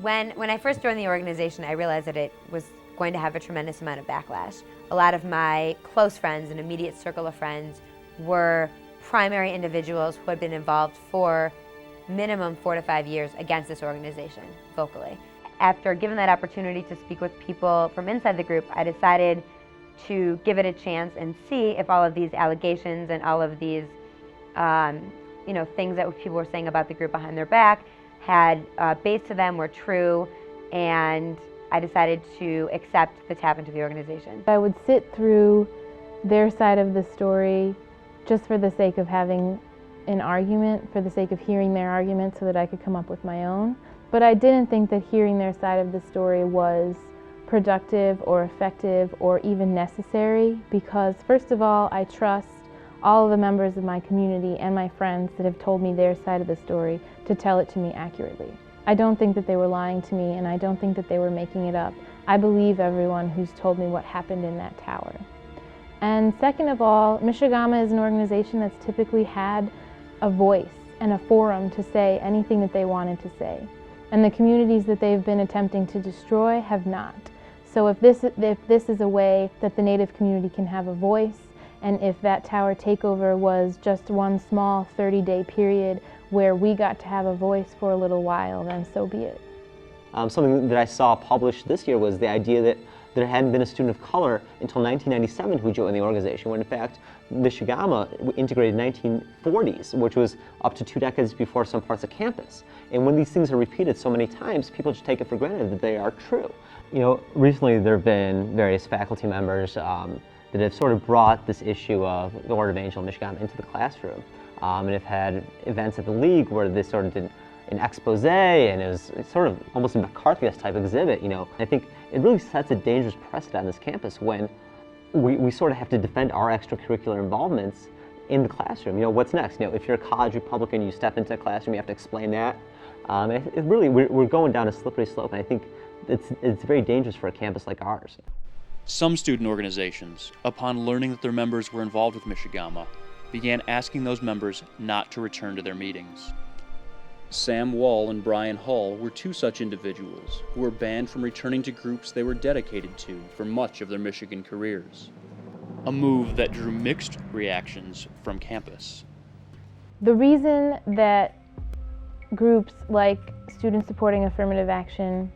When I first joined the organization, I realized that it was going to have a tremendous amount of backlash. A lot of my close friends and immediate circle of friends were primary individuals who had been involved for minimum 4 to 5 years against this organization, vocally. After given that opportunity to speak with people from inside the group, I decided to give it a chance and see if all of these allegations and all of these things that people were saying about the group behind their back had base to them, were true, and I decided to accept the tap into the organization. I would sit through their side of the story just for the sake of having an argument, for the sake of hearing their argument so that I could come up with my own. But I didn't think that hearing their side of the story was productive or effective or even necessary, because first of all, I trust all of the members of my community and my friends that have told me their side of the story to tell it to me accurately. I don't think that they were lying to me, and I don't think that they were making it up. I believe everyone who's told me what happened in that tower. And second of all, Michigamua is an organization that's typically had a voice and a forum to say anything that they wanted to say. And the communities that they've been attempting to destroy have not. So if this is a way that the Native community can have a voice, and if that tower takeover was just one small 30-day period where we got to have a voice for a little while, then so be it. Something that I saw published this year was the idea that there hadn't been a student of color until 1997 who joined the organization, when in fact Michigamua integrated in the 1940s, which was up to 2 decades before some parts of campus. And when these things are repeated so many times, people just take it for granted that they are true. Recently there have been various faculty members that have sort of brought this issue of the Order of Angell and Michigamua into the classroom, and have had events at the League where they sort of did an expose, and it was sort of almost a McCarthyist type exhibit. I think it really sets a dangerous precedent on this campus when we sort of have to defend our extracurricular involvements in the classroom. What's next? If you're a college Republican, you step into a classroom, you have to explain that. We're going down a slippery slope, and I think it's very dangerous for a campus like ours. Some student organizations, upon learning that their members were involved with Michigamua, began asking those members not to return to their meetings. Sam Wall and Brian Hall were 2 such individuals who were banned from returning to groups they were dedicated to for much of their Michigan careers. A move that drew mixed reactions from campus. The reason that groups like Students Supporting Affirmative Action,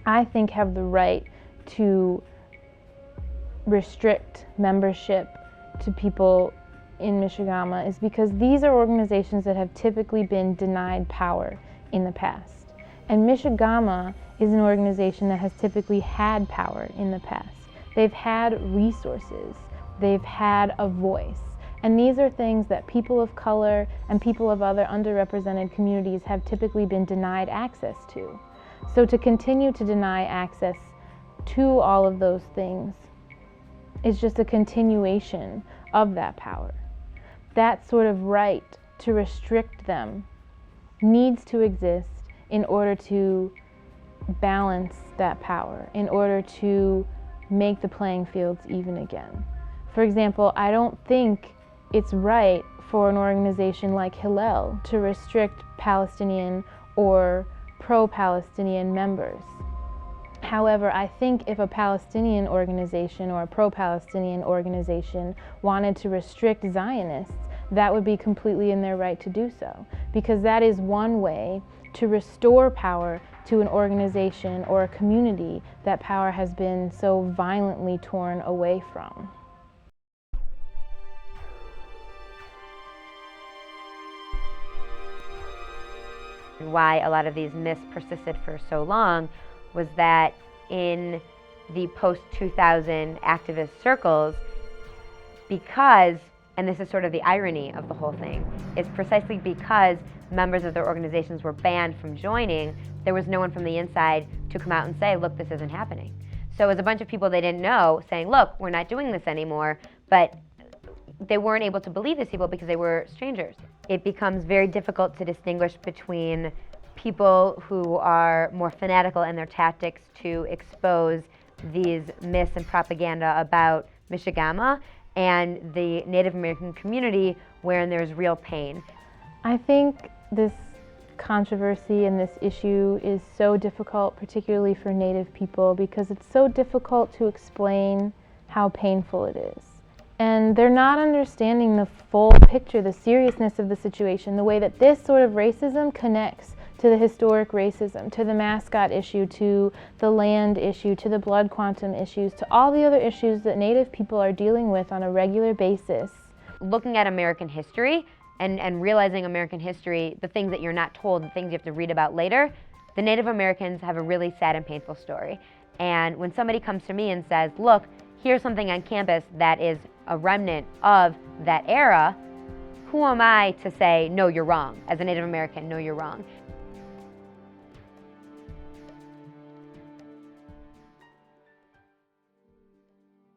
I think, have the right to restrict membership to people in Michigamua is because these are organizations that have typically been denied power in the past. And Michigamua is an organization that has typically had power in the past. They've had resources, they've had a voice. And these are things that people of color and people of other underrepresented communities have typically been denied access to. So to continue to deny access to all of those things is just a continuation of that power. That sort of right to restrict them needs to exist in order to balance that power, in order to make the playing fields even again. For example, I don't think it's right for an organization like Hillel to restrict Palestinian or pro-Palestinian members. However, I think if a Palestinian organization or a pro-Palestinian organization wanted to restrict Zionists, that would be completely in their right to do so, because that is one way to restore power to an organization or a community that power has been so violently torn away from. Why a lot of these myths persisted for so long was that in the post-2000 activist circles, because, and this is sort of the irony of the whole thing, is precisely because members of their organizations were banned from joining, there was no one from the inside to come out and say, look, this isn't happening. So it was a bunch of people they didn't know saying, look, we're not doing this anymore, but they weren't able to believe these people because they were strangers. It becomes very difficult to distinguish between people who are more fanatical in their tactics to expose these myths and propaganda about Michigamua and the Native American community wherein there's real pain. I think this controversy and this issue is so difficult, particularly for Native people, because it's so difficult to explain how painful it is. And they're not understanding the full picture, the seriousness of the situation, the way that this sort of racism connects to the historic racism, to the mascot issue, to the land issue, to the blood quantum issues, to all the other issues that Native people are dealing with on a regular basis. Looking at American history and realizing American history, the things that you're not told, the things you have to read about later, the Native Americans have a really sad and painful story. And when somebody comes to me and says, look, here's something on campus that is a remnant of that era, who am I to say, no, you're wrong? As a Native American, no, you're wrong.